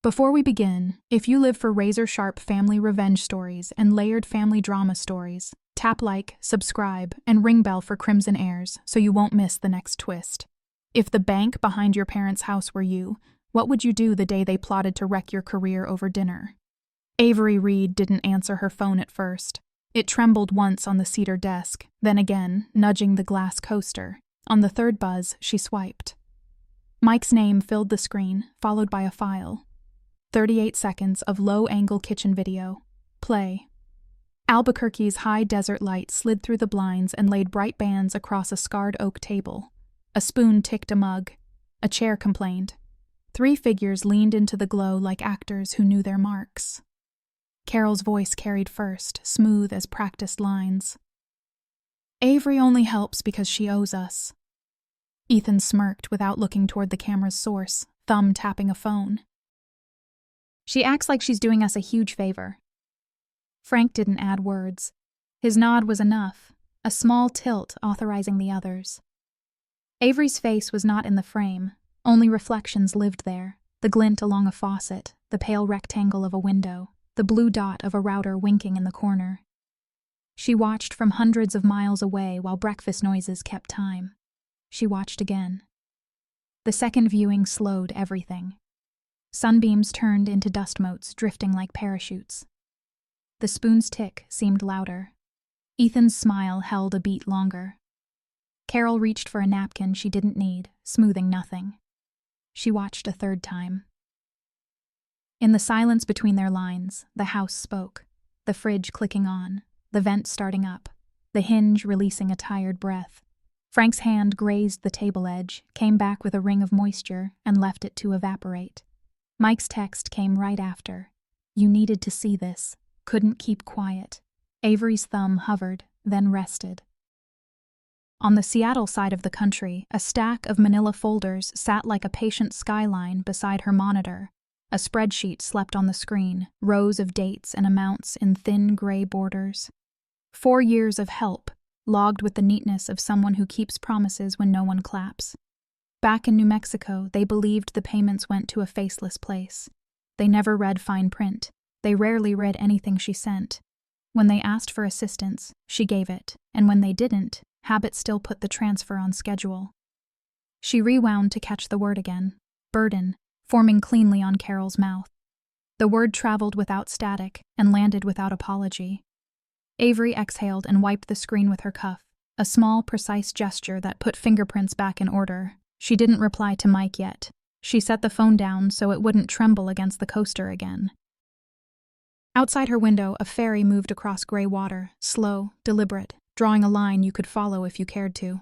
Before we begin, if you live for razor-sharp family revenge stories and layered family drama stories, tap like, subscribe, and ring bell for Crimson Heirs so you won't miss the next twist. If the bank behind your parents' house were you, what would you do the day they plotted to wreck your career over dinner? Avery Reed didn't answer her phone at first. It trembled once on the cedar desk, then again, nudging the glass coaster. On the third buzz, she swiped. Mike's name filled the screen, followed by a file. 38 seconds of low-angle kitchen video. Play. Albuquerque's high desert light slid through the blinds and laid bright bands across a scarred oak table. A spoon ticked a mug. A chair complained. 3 figures leaned into the glow like actors who knew their marks. Carol's voice carried first, smooth as practiced lines. Avery only helps because she owes us. Ethan smirked without looking toward the camera's source, thumb tapping a phone. She acts like she's doing us a huge favor. Frank didn't add words. His nod was enough, a small tilt authorizing the others. Avery's face was not in the frame, only reflections lived there, the glint along a faucet, the pale rectangle of a window, the blue dot of a router winking in the corner. She watched from hundreds of miles away while breakfast noises kept time. She watched again. The second viewing slowed everything. Sunbeams turned into dust motes drifting like parachutes. The spoon's tick seemed louder. Ethan's smile held a beat longer. Carol reached for a napkin she didn't need, smoothing nothing. She watched a third time. In the silence between their lines, the house spoke, the fridge clicking on, the vent starting up, the hinge releasing a tired breath. Frank's hand grazed the table edge, came back with a ring of moisture, and left it to evaporate. Mike's text came right after. You needed to see this. Couldn't keep quiet. Avery's thumb hovered, then rested. On the Seattle side of the country, a stack of manila folders sat like a patient skyline beside her monitor. A spreadsheet slept on the screen, rows of dates and amounts in thin gray borders. 4 years of help, logged with the neatness of someone who keeps promises when no one claps. Back in New Mexico, they believed the payments went to a faceless place. They never read fine print. They rarely read anything she sent. When they asked for assistance, she gave it, and when they didn't, habit still put the transfer on schedule. She rewound to catch the word again. Burden, forming cleanly on Carol's mouth. The word traveled without static and landed without apology. Avery exhaled and wiped the screen with her cuff, a small, precise gesture that put fingerprints back in order. She didn't reply to Mike yet. She set the phone down so it wouldn't tremble against the coaster again. Outside her window, a ferry moved across gray water, slow, deliberate, drawing a line you could follow if you cared to.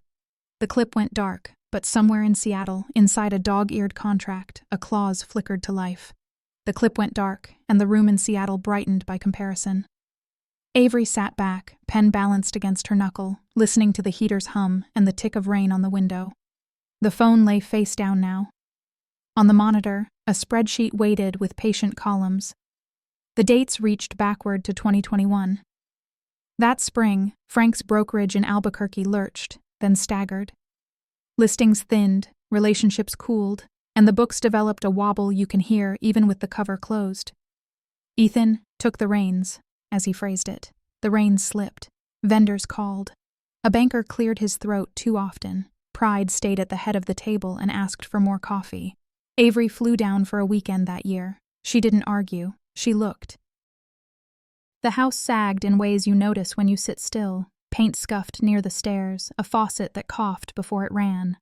The clip went dark, but somewhere in Seattle, inside a dog-eared contract, a clause flickered to life. The clip went dark, and the room in Seattle brightened by comparison. Avery sat back, pen balanced against her knuckle, listening to the heater's hum and the tick of rain on the window. The phone lay face down now. On the monitor, a spreadsheet waited with patient columns. The dates reached backward to 2021. That spring, Frank's brokerage in Albuquerque lurched, then staggered. Listings thinned, relationships cooled, and the books developed a wobble you can hear even with the cover closed. Ethan took the reins, as he phrased it. The reins slipped. Vendors called. A banker cleared his throat too often. Pride stayed at the head of the table and asked for more coffee. Avery flew down for a weekend that year. She didn't argue. She looked. The house sagged in ways you notice when you sit still, paint scuffed near the stairs, a faucet that coughed before it ran.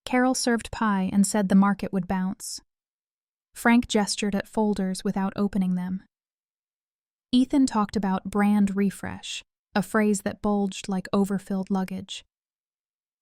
Carol served pie and said the market would bounce. Frank gestured at folders without opening them. Ethan talked about brand refresh, a phrase that bulged like overfilled luggage.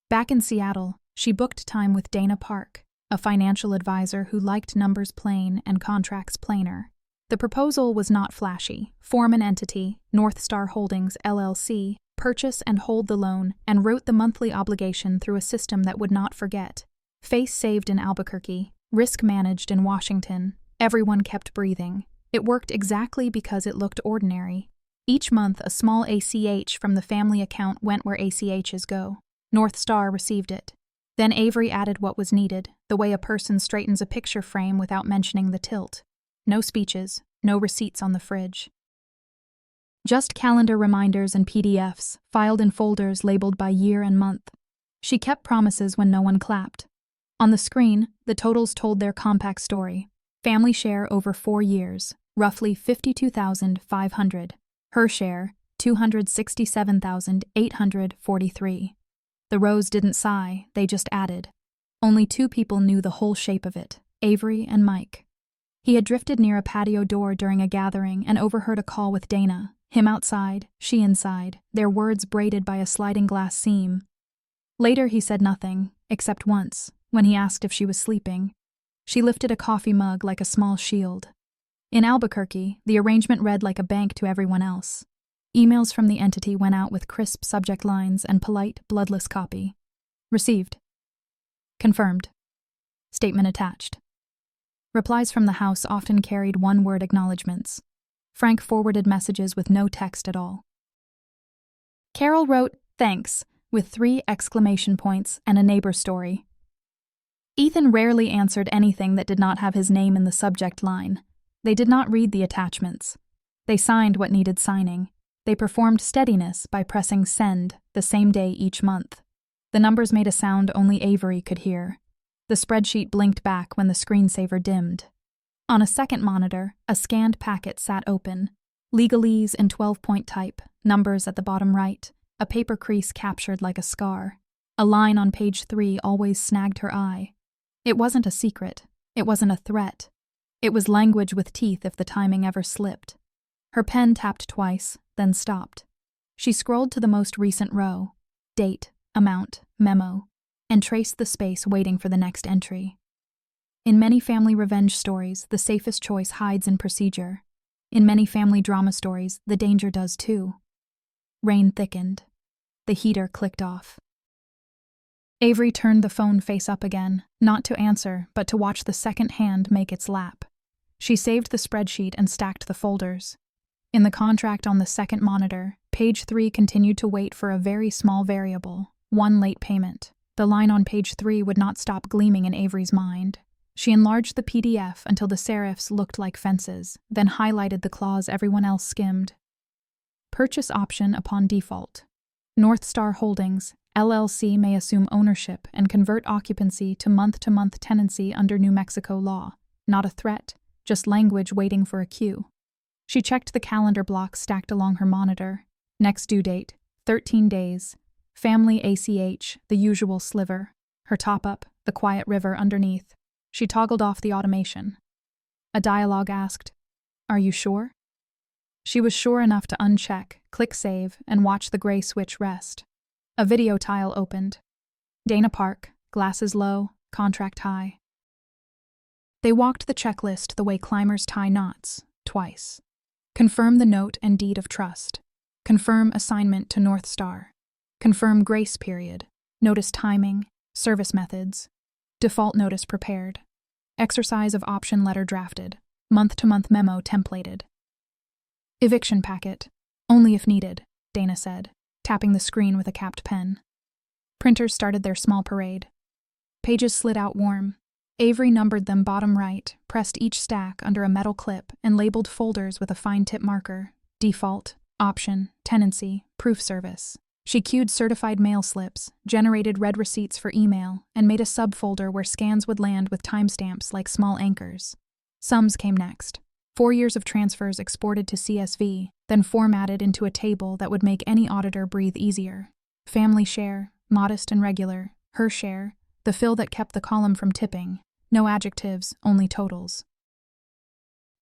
Back in Seattle, she booked time with Dana Park, a financial advisor who liked numbers plain and contracts plainer. The proposal was not flashy. Form an entity, North Star Holdings, LLC, purchase and hold the loan, and route the monthly obligation through a system that would not forget. Face saved in Albuquerque, risk managed in Washington. Everyone kept breathing. It worked exactly because it looked ordinary. Each month, a small ACH from the family account went where ACHs go. North Star received it. Then Avery added what was needed, the way a person straightens a picture frame without mentioning the tilt. No speeches, no receipts on the fridge. Just calendar reminders and PDFs, filed in folders labeled by year and month. She kept promises when no one clapped. On the screen, the totals told their compact story. Family share over 4 years, roughly $52,500. Her share, $267,843. The rows didn't sigh, they just added. Only 2 people knew the whole shape of it, Avery and Mike. He had drifted near a patio door during a gathering and overheard a call with Dana, him outside, she inside, their words braided by a sliding glass seam. Later he said nothing, except once, when he asked if she was sleeping. She lifted a coffee mug like a small shield. In Albuquerque, the arrangement read like a bank to everyone else. Emails from the entity went out with crisp subject lines and polite, bloodless copy. Received. Confirmed. Statement attached. Replies from the house often carried one-word acknowledgments. Frank forwarded messages with no text at all. Carol wrote, "Thanks," with 3 exclamation points and a neighbor story. Ethan rarely answered anything that did not have his name in the subject line. They did not read the attachments. They signed what needed signing. They performed steadiness by pressing send the same day each month. The numbers made a sound only Avery could hear. The spreadsheet blinked back when the screensaver dimmed. On a second monitor, a scanned packet sat open. Legalese in 12-point type, numbers at the bottom right, a paper crease captured like a scar. A line on page 3 always snagged her eye. It wasn't a secret. It wasn't a threat. It was language with teeth if the timing ever slipped. Her pen tapped twice, then stopped. She scrolled to the most recent row, date, amount, memo, and traced the space waiting for the next entry. In many family revenge stories, the safest choice hides in procedure. In many family drama stories, the danger does too. Rain thickened. The heater clicked off. Avery turned the phone face up again, not to answer, but to watch the second hand make its lap. She saved the spreadsheet and stacked the folders. In the contract on the second monitor, page 3 continued to wait for a very small variable, 1 late payment. The line on page 3 would not stop gleaming in Avery's mind. She enlarged the PDF until the serifs looked like fences, then highlighted the clause everyone else skimmed. Purchase option upon default. North Star Holdings, LLC may assume ownership and convert occupancy to month-to-month tenancy under New Mexico law. Not a threat, just language waiting for a cue. She checked the calendar block stacked along her monitor. Next due date, 13 days. Family ACH, the usual sliver. Her top-up, the quiet river underneath. She toggled off the automation. A dialogue asked, "Are you sure?" She was sure enough to uncheck, click save, and watch the gray switch rest. A video tile opened. Dana Park, glasses low, contract high. They walked the checklist the way climbers tie knots, twice. Confirm the note and deed of trust. Confirm assignment to North Star. Confirm grace period. Notice timing. Service methods. Default notice prepared. Exercise of option letter drafted. Month-to-month memo templated. Eviction packet. Only if needed, Dana said, tapping the screen with a capped pen. Printers started their small parade. Pages slid out warm. Avery numbered them bottom right, pressed each stack under a metal clip, and labeled folders with a fine tip marker. Default, option, tenancy, proof service. She queued certified mail slips, generated red receipts for email, and made a subfolder where scans would land with timestamps like small anchors. Sums came next. 4 years of transfers exported to CSV, then formatted into a table that would make any auditor breathe easier. Family share, modest and regular. Her share, the fill that kept the column from tipping. No adjectives, only totals.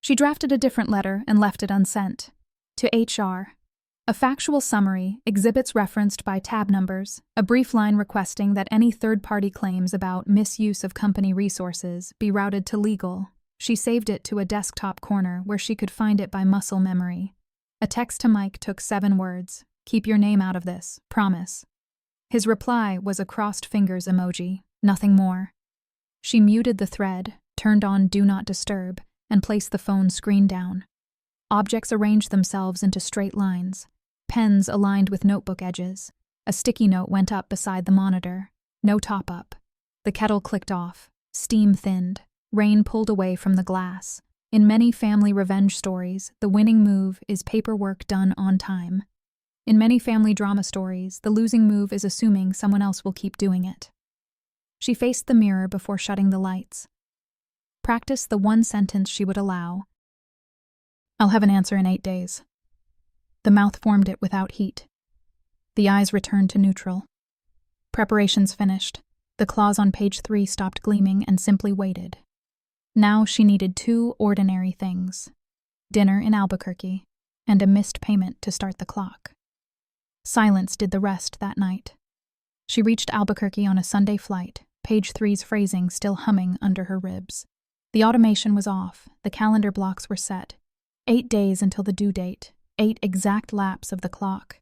She drafted a different letter and left it unsent. To HR. A factual summary, exhibits referenced by tab numbers, a brief line requesting that any third-party claims about misuse of company resources be routed to legal. She saved it to a desktop corner where she could find it by muscle memory. A text to Mike took 7 words. Keep your name out of this, promise. His reply was a crossed fingers emoji, nothing more. She muted the thread, turned on Do Not Disturb, and placed the phone screen down. Objects arranged themselves into straight lines. Pens aligned with notebook edges. A sticky note went up beside the monitor. No top-up. The kettle clicked off, steam thinned, rain pulled away from the glass. In many family revenge stories, the winning move is paperwork done on time. In many family drama stories, the losing move is assuming someone else will keep doing it. She faced the mirror before shutting the lights. Practiced the one sentence she would allow. "I'll have an answer in 8 days." The mouth formed it without heat. The eyes returned to neutral. Preparations finished. The claws on page 3 stopped gleaming and simply waited. Now she needed 2 ordinary things: dinner in Albuquerque and a missed payment to start the clock. Silence did the rest that night. She reached Albuquerque on a Sunday flight, page 3's phrasing still humming under her ribs. The automation was off, the calendar blocks were set. 8 days until the due date, 8 exact laps of the clock.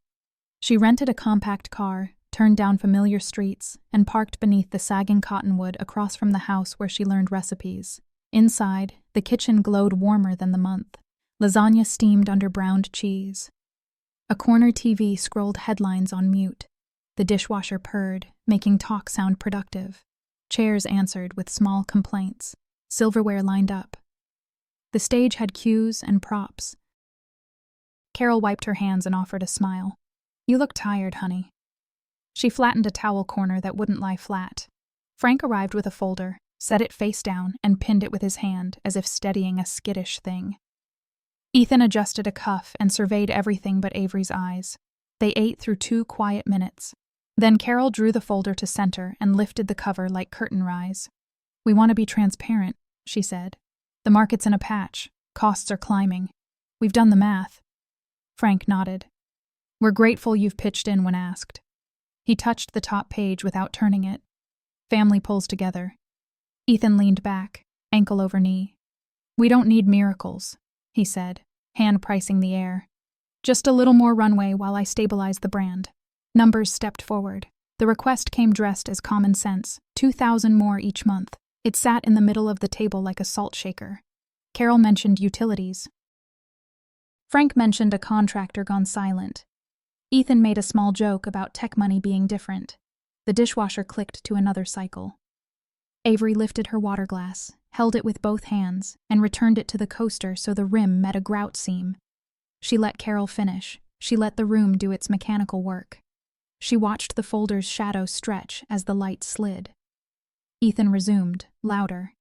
She rented a compact car, turned down familiar streets, and parked beneath the sagging cottonwood across from the house where she learned recipes. Inside, the kitchen glowed warmer than the month. Lasagna steamed under browned cheese. A corner TV scrolled headlines on mute. The dishwasher purred, making talk sound productive. Chairs answered with small complaints. Silverware lined up. The stage had cues and props. Carol wiped her hands and offered a smile. "You look tired, honey." She flattened a towel corner that wouldn't lie flat. Frank arrived with a folder, set it face down, and pinned it with his hand, as if steadying a skittish thing. Ethan adjusted a cuff and surveyed everything but Avery's eyes. They ate through 2 quiet minutes. Then Carol drew the folder to center and lifted the cover like curtain rise. "We want to be transparent," she said. "The market's in a patch. Costs are climbing. We've done the math." Frank nodded. "We're grateful you've pitched in when asked." He touched the top page without turning it. Family pulls together. Ethan leaned back, ankle over knee. "We don't need miracles," he said, hand pricing the air. "Just a little more runway while I stabilize the brand." Numbers stepped forward. The request came dressed as common sense, 2,000 more each month. It sat in the middle of the table like a salt shaker. Carol mentioned utilities. Frank mentioned a contractor gone silent. Ethan made a small joke about tech money being different. The dishwasher clicked to another cycle. Avery lifted her water glass, held it with both hands, and returned it to the coaster so the rim met a grout seam. She let Carol finish. She let the room do its mechanical work. She watched the folder's shadow stretch as the light slid. Ethan resumed, louder.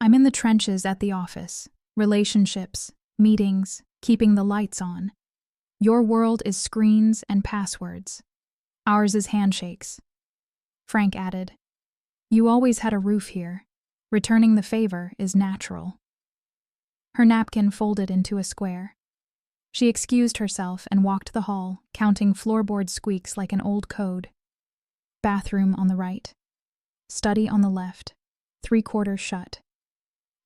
"I'm in the trenches at the office. Relationships, meetings, keeping the lights on. Your world is screens and passwords. Ours is handshakes." Frank added, "You always had a roof here. Returning the favor is natural." Her napkin folded into a square. She excused herself and walked the hall, counting floorboard squeaks like an old code. Bathroom on the right. Study on the left. 3/4 shut.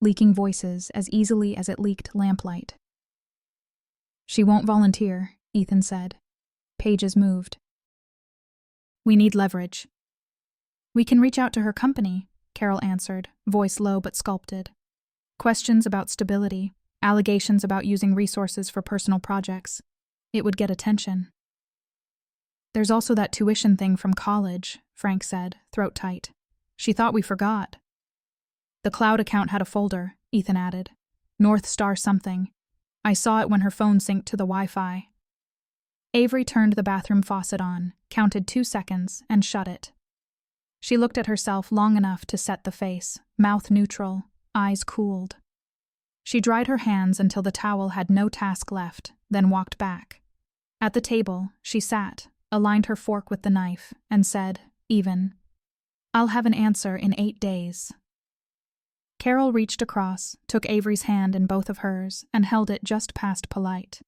Leaking voices as easily as it leaked lamplight. "She won't volunteer," Ethan said. Pages moved. "We need leverage." "We can reach out to her company," Carol answered, voice low but sculpted. "Questions about stability, allegations about using resources for personal projects. It would get attention." "There's also that tuition thing from college," Frank said, throat tight. "She thought we forgot." "The cloud account had a folder," Ethan added. "North Star something. I saw it when her phone synced to the Wi-Fi." Avery turned the bathroom faucet on, counted 2 seconds, and shut it. She looked at herself long enough to set the face, mouth neutral, eyes cooled. She dried her hands until the towel had no task left, then walked back. At the table, she sat, aligned her fork with the knife, and said, even, "I'll have an answer in 8 days." Carol reached across, took Avery's hand in both of hers, and held it just past polite.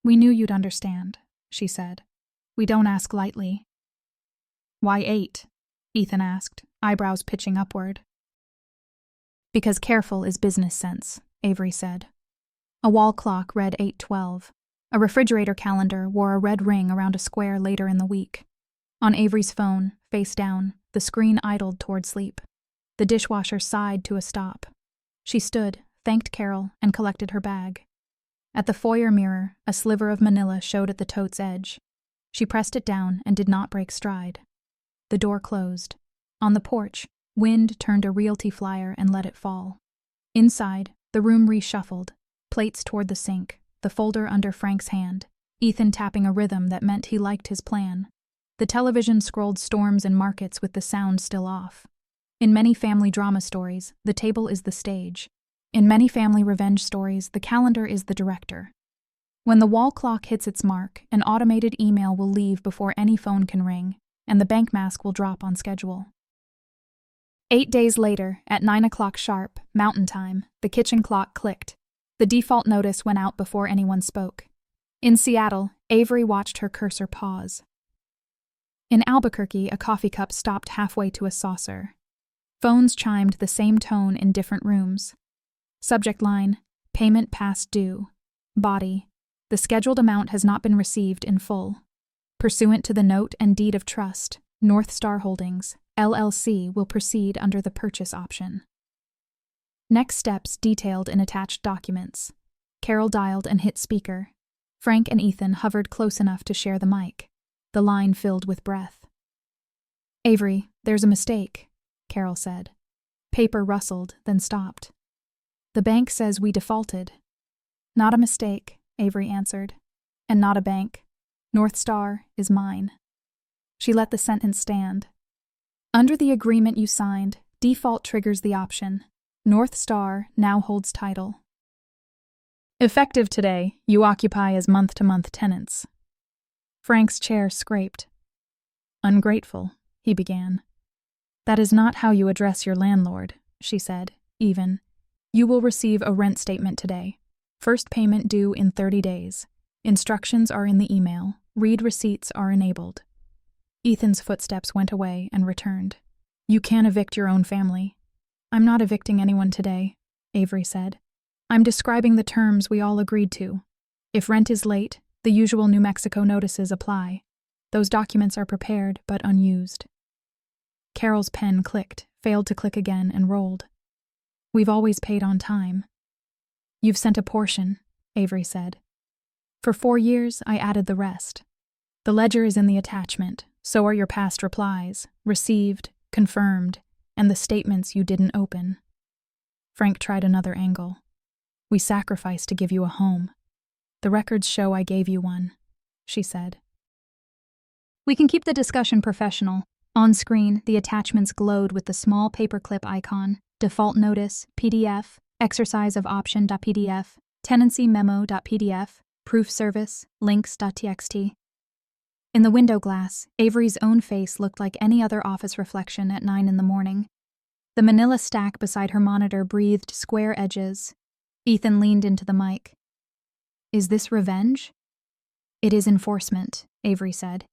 "We knew you'd understand," she said. "We don't ask lightly." "Why 8?" Ethan asked, eyebrows pitching upward. "Because careful is business sense," Avery said. A wall clock read 8:12. A refrigerator calendar wore a red ring around a square later in the week. On Avery's phone, face down, the screen idled toward sleep. The dishwasher sighed to a stop. She stood, thanked Carol, and collected her bag. At the foyer mirror, a sliver of manila showed at the tote's edge. She pressed it down and did not break stride. The door closed. On the porch, wind turned a realty flyer and let it fall. Inside, the room reshuffled, plates toward the sink, the folder under Frank's hand, Ethan tapping a rhythm that meant he liked his plan. The television scrolled storms and markets with the sound still off. In many family drama stories, the table is the stage. In many family revenge stories, the calendar is the director. When the wall clock hits its mark, an automated email will leave before any phone can ring, and the bank mask will drop on schedule. 8 days later, at 9 o'clock sharp, Mountain Time, the kitchen clock clicked. The default notice went out before anyone spoke. In Seattle, Avery watched her cursor pause. In Albuquerque, a coffee cup stopped halfway to a saucer. Phones chimed the same tone in different rooms. Subject line, payment past due. Body, the scheduled amount has not been received in full. Pursuant to the note and deed of trust, North Star Holdings, LLC will proceed under the purchase option. Next steps detailed in attached documents. Carol dialed and hit speaker. Frank and Ethan hovered close enough to share the mic. The line filled with breath. "Avery, there's a mistake," Carol said. Paper rustled, then stopped. "The bank says we defaulted." "Not a mistake," Avery answered. "And not a bank. North Star is mine." She let the sentence stand. "Under the agreement you signed, default triggers the option. North Star now holds title. Effective today, you occupy as month-to-month tenants." Frank's chair scraped. "Ungrateful," he began. "That is not how you address your landlord," she said, even. "You will receive a rent statement today. First payment due in 30 days. Instructions are in the email. Read receipts are enabled." Ethan's footsteps went away and returned. "You can evict your own family." "I'm not evicting anyone today," Avery said. "I'm describing the terms we all agreed to. If rent is late, the usual New Mexico notices apply. Those documents are prepared but unused." Carol's pen clicked, failed to click again, and rolled. "We've always paid on time." "You've sent a portion," Avery said. "For 4 years, I added the rest. The ledger is in the attachment, so are your past replies, received, confirmed, and the statements you didn't open." Frank tried another angle. "We sacrificed to give you a home. The records show I gave you one," she said. "We can keep the discussion professional." On screen, the attachments glowed with the small paperclip icon, default notice, PDF, exercise of option.pdf, tenancy memo.pdf, proof service, links.txt. In the window glass, Avery's own face looked like any other office reflection at 9 in the morning. The manila stack beside her monitor breathed square edges. Ethan leaned into the mic. "Is this revenge?" "It is enforcement," Avery said.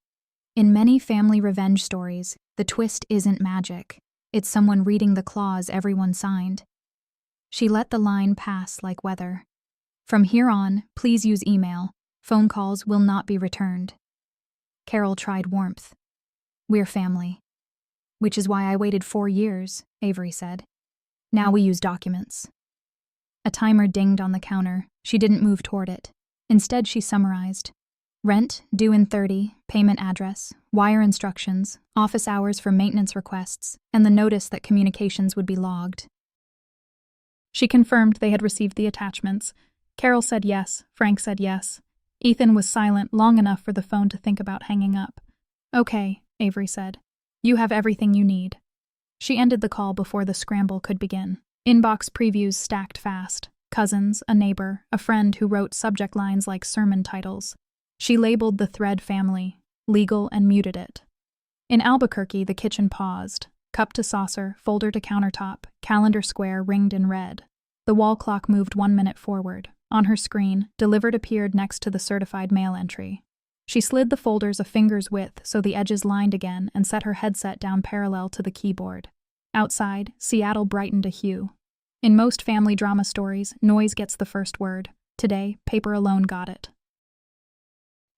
"In many family revenge stories, the twist isn't magic. It's someone reading the clause everyone signed." She let the line pass like weather. "From here on, please use email. Phone calls will not be returned." Carol tried warmth. "We're family." "Which is why I waited 4 years," Avery said. "Now we use documents." A timer dinged on the counter. She didn't move toward it. Instead, she summarized. Rent, due in 30, payment address, wire instructions, office hours for maintenance requests, and the notice that communications would be logged. She confirmed they had received the attachments. Carol said yes, Frank said yes. Ethan was silent long enough for the phone to think about hanging up. "Okay," Avery said. "You have everything you need." She ended the call before the scramble could begin. Inbox previews stacked fast. Cousins, a neighbor, a friend who wrote subject lines like sermon titles. She labeled the thread family, legal, and muted it. In Albuquerque, the kitchen paused. Cup to saucer, folder to countertop, calendar square ringed in red. The wall clock moved 1 minute forward. On her screen, delivered appeared next to the certified mail entry. She slid the folders a finger's width so the edges lined again and set her headset down parallel to the keyboard. Outside, Seattle brightened a hue. In most family drama stories, noise gets the first word. Today, paper alone got it.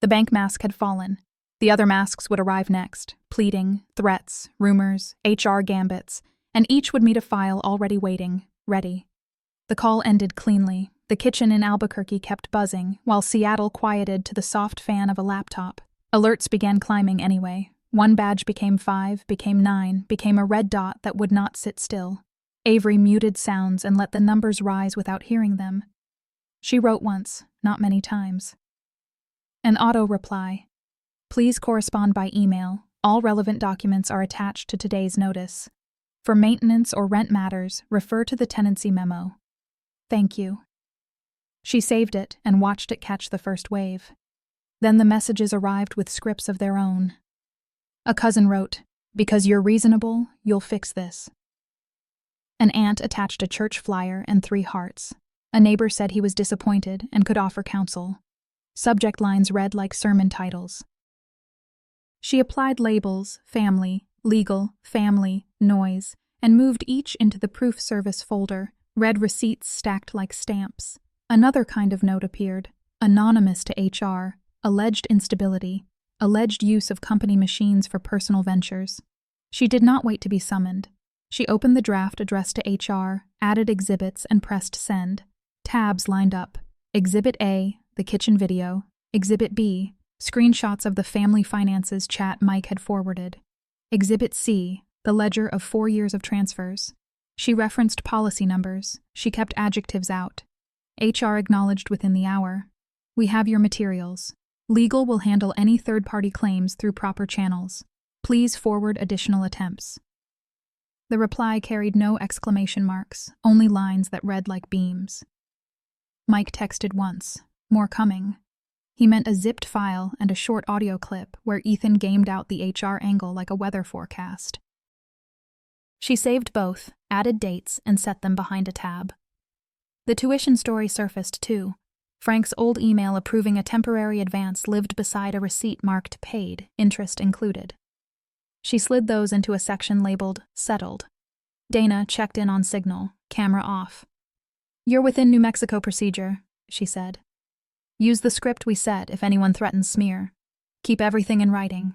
The bank mask had fallen. The other masks would arrive next, pleading, threats, rumors, HR gambits, and each would meet a file already waiting, ready. The call ended cleanly. The kitchen in Albuquerque kept buzzing, while Seattle quieted to the soft fan of a laptop. Alerts began climbing anyway. 1 badge became 5, became 9, became a red dot that would not sit still. Avery muted sounds and let the numbers rise without hearing them. She wrote once, not many times. An auto-reply. Please correspond by email. All relevant documents are attached to today's notice. For maintenance or rent matters, refer to the tenancy memo. Thank you. She saved it and watched it catch the first wave. Then the messages arrived with scripts of their own. A cousin wrote, "Because you're reasonable, you'll fix this." An aunt attached a church flyer and 3 hearts. A neighbor said he was disappointed and could offer counsel. Subject lines read like sermon titles. She applied labels, family, legal, family, noise, and moved each into the proof service folder, read receipts stacked like stamps. Another kind of note appeared, anonymous to HR, alleged instability, alleged use of company machines for personal ventures. She did not wait to be summoned. She opened the draft addressed to HR, added exhibits, and pressed send. Tabs lined up. Exhibit A, the kitchen video. Exhibit B, screenshots of the family finances chat Mike had forwarded. Exhibit C, the ledger of 4 years of transfers. She referenced policy numbers. She kept adjectives out. HR acknowledged within the hour. We have your materials. Legal will handle any third-party claims through proper channels. Please forward additional attempts. The reply carried no exclamation marks, only lines that read like beams. Mike texted once. More coming. He meant a zipped file and a short audio clip where Ethan gamed out the HR angle like a weather forecast. She saved both, added dates, and set them behind a tab. The tuition story surfaced too. Frank's old email approving a temporary advance lived beside a receipt marked paid, interest included. She slid those into a section labeled settled. Dana checked in on signal, camera off. You're within New Mexico procedure, she said. Use the script we set if anyone threatens smear. Keep everything in writing.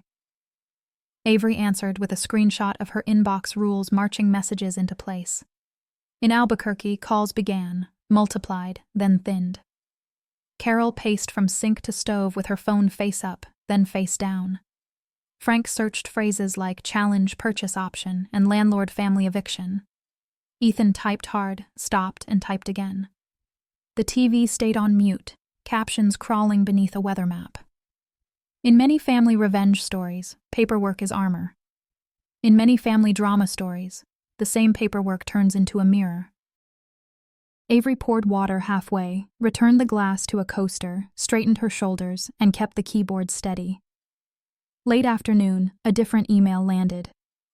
Avery answered with a screenshot of her inbox rules marching messages into place. In Albuquerque, calls began, multiplied, then thinned. Carol paced from sink to stove with her phone face up, then face down. Frank searched phrases like challenge purchase option and landlord family eviction. Ethan typed hard, stopped, and typed again. The TV stayed on mute, captions crawling beneath a weather map. In many family revenge stories, paperwork is armor. In many family drama stories, the same paperwork turns into a mirror. Avery poured water halfway, returned the glass to a coaster, straightened her shoulders, and kept the keyboard steady. Late afternoon, a different email landed.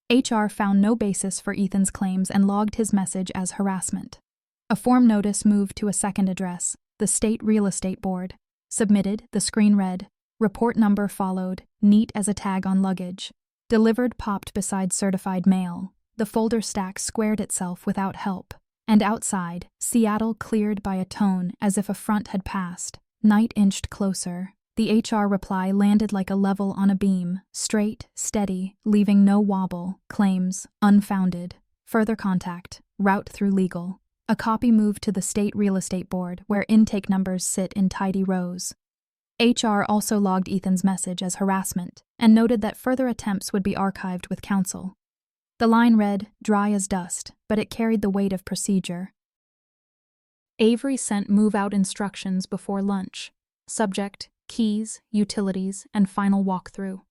HR found no basis for Ethan's claims and logged his message as harassment. A form notice moved to a second address, the State Real Estate Board. Submitted, the screen read. Report number followed, neat as a tag on luggage. Delivered popped beside certified mail. The folder stack squared itself without help. And outside, Seattle cleared by a tone as if a front had passed. Night inched closer. The HR reply landed like a level on a beam, straight, steady, leaving no wobble, claims, unfounded. Further contact, route through legal. A copy moved to the State Real Estate Board, where intake numbers sit in tidy rows. HR also logged Ethan's message as harassment, and noted that further attempts would be archived with counsel. The line read, dry as dust, but it carried the weight of procedure. Avery sent move-out instructions before lunch. Subject, keys, utilities, and final walkthrough.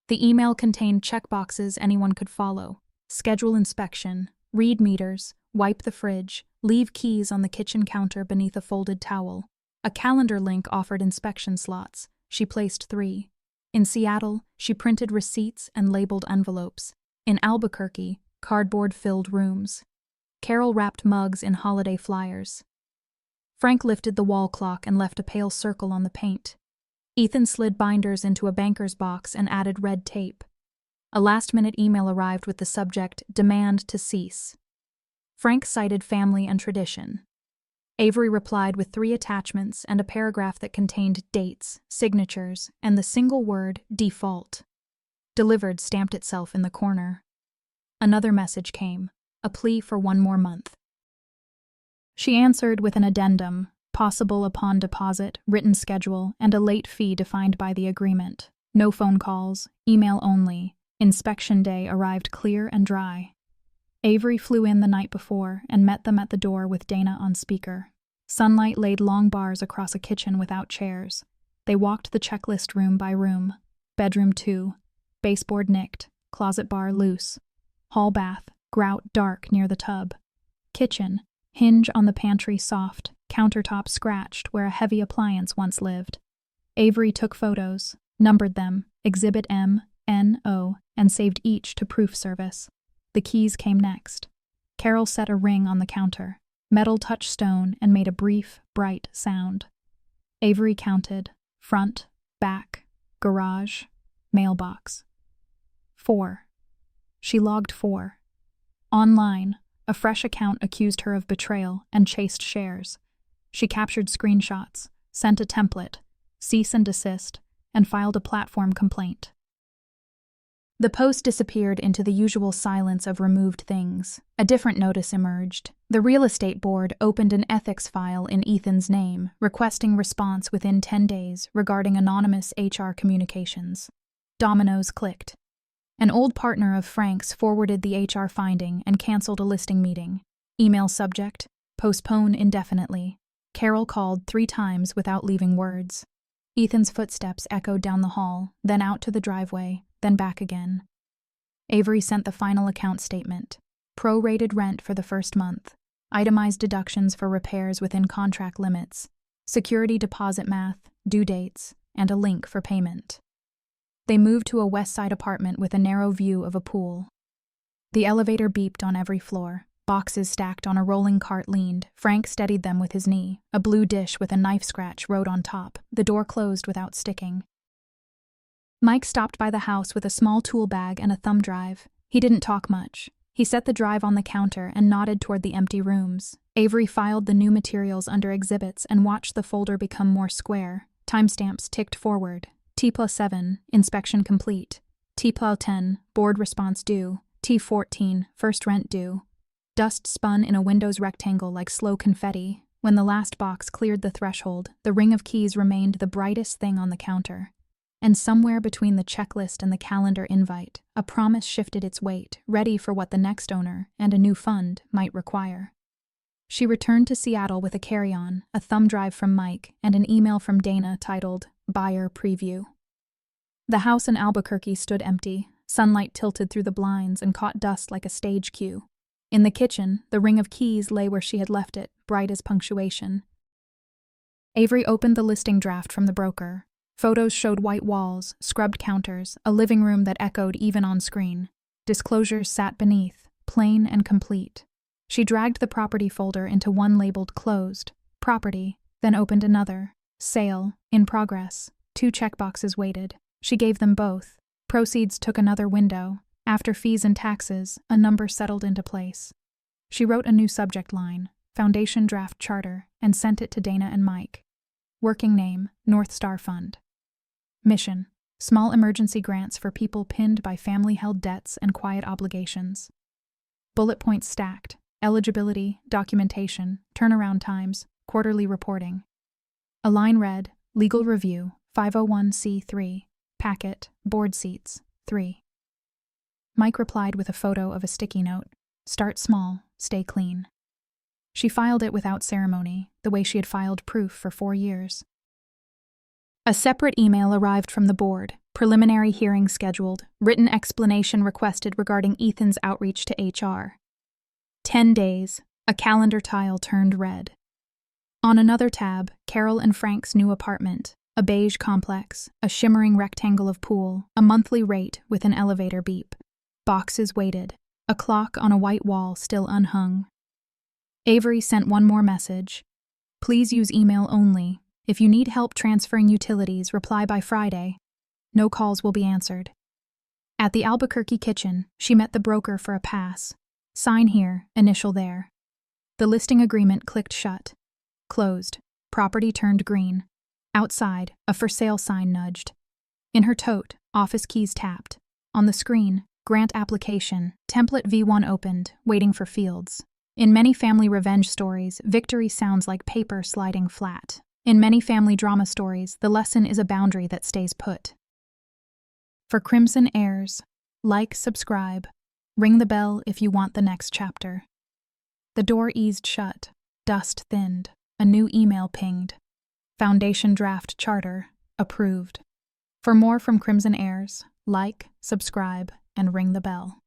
The email contained checkboxes anyone could follow. Schedule inspection, read meters, wipe the fridge, leave keys on the kitchen counter beneath a folded towel. A calendar link offered inspection slots. She placed 3. In Seattle, she printed receipts and labeled envelopes. In Albuquerque, cardboard-filled rooms. Carol wrapped mugs in holiday flyers. Frank lifted the wall clock and left a pale circle on the paint. Ethan slid binders into a banker's box and added red tape. A last-minute email arrived with the subject, demand to cease. Frank cited family and tradition. Avery replied with 3 attachments and a paragraph that contained dates, signatures, and the single word, default. Delivered stamped itself in the corner. Another message came, a plea for 1 more month. She answered with an addendum, possible upon deposit, written schedule, and a late fee defined by the agreement. No phone calls, email only. Inspection day arrived clear and dry. Avery flew in the night before and met them at the door with Dana on speaker. Sunlight laid long bars across a kitchen without chairs. They walked the checklist room by room. Bedroom 2. Baseboard nicked, closet bar loose. Hall bath, grout dark near the tub. Kitchen, hinge on the pantry soft, countertop scratched where a heavy appliance once lived. Avery took photos, numbered them, Exhibit M, N, O, and saved each to proof service. The keys came next. Carol set a ring on the counter. Metal touched stone and made a brief, bright sound. Avery counted. Front, back, garage, mailbox. 4. She logged 4. Online, a fresh account accused her of betrayal and chased shares. She captured screenshots, sent a template, cease and desist, and filed a platform complaint. The post disappeared into the usual silence of removed things. A different notice emerged. The real estate board opened an ethics file in Ethan's name, requesting response within 10 days regarding anonymous HR communications. Dominoes clicked. An old partner of Frank's forwarded the HR finding and canceled a listing meeting. Email subject: postpone indefinitely. Carol called 3 times without leaving words. Ethan's footsteps echoed down the hall, then out to the driveway, then back again. Avery sent the final account statement. Prorated rent for the first month. Itemized deductions for repairs within contract limits. Security deposit math, due dates, and a link for payment. They moved to a west side apartment with a narrow view of a pool. The elevator beeped on every floor. Boxes stacked on a rolling cart leaned. Frank steadied them with his knee. A blue dish with a knife scratch rode on top. The door closed without sticking. Mike stopped by the house with a small tool bag and a thumb drive. He didn't talk much. He set the drive on the counter and nodded toward the empty rooms. Avery filed the new materials under exhibits and watched the folder become more square. Timestamps ticked forward. T+7, inspection complete. T+10, board response due. T14, first rent due. Dust spun in a Windows rectangle like slow confetti. When the last box cleared the threshold, the ring of keys remained the brightest thing on the counter. And somewhere between the checklist and the calendar invite, a promise shifted its weight, ready for what the next owner, and a new fund, might require. She returned to Seattle with a carry-on, a thumb drive from Mike, and an email from Dana titled, Buyer Preview. The house in Albuquerque stood empty. Sunlight tilted through the blinds and caught dust like a stage cue. In the kitchen, the ring of keys lay where she had left it, bright as punctuation. Avery opened the listing draft from the broker. Photos showed white walls, scrubbed counters, a living room that echoed even on screen. Disclosures sat beneath, plain and complete. She dragged the property folder into one labeled Closed, Property, then opened another, Sale, In Progress. 2 checkboxes waited. She gave them both. Proceeds took another window. After fees and taxes, a number settled into place. She wrote a new subject line, Foundation Draft Charter, and sent it to Dana and Mike. Working name, North Star Fund. Mission, small emergency grants for people pinned by family-held debts and quiet obligations. Bullet points stacked, eligibility, documentation, turnaround times, quarterly reporting. A line read, Legal Review, 501c3, Packet, Board Seats, 3. Mike replied with a photo of a sticky note, Start small, stay clean. She filed it without ceremony, the way she had filed proof for 4 years. A separate email arrived from the board, preliminary hearing scheduled, written explanation requested regarding Ethan's outreach to HR. 10 days, a calendar tile turned red. On another tab, Carol and Frank's new apartment, a beige complex, a shimmering rectangle of pool, a monthly rate with an elevator beep. Boxes waited, a clock on a white wall still unhung. Avery sent one more message. Please use email only. If you need help transferring utilities, reply by Friday. No calls will be answered. At the Albuquerque kitchen, she met the broker for a pass. Sign here, initial there. The listing agreement clicked shut. Closed. Property turned green. Outside, a for sale sign nudged. In her tote, office keys tapped. On the screen, grant application, template V1 opened, waiting for fields. In many family revenge stories, victory sounds like paper sliding flat. In many family drama stories, the lesson is a boundary that stays put. For Crimson Heirs, like, subscribe, ring the bell if you want the next chapter. The door eased shut, dust thinned, a new email pinged. Foundation draft charter, approved. For more from Crimson Heirs, like, subscribe, and ring the bell.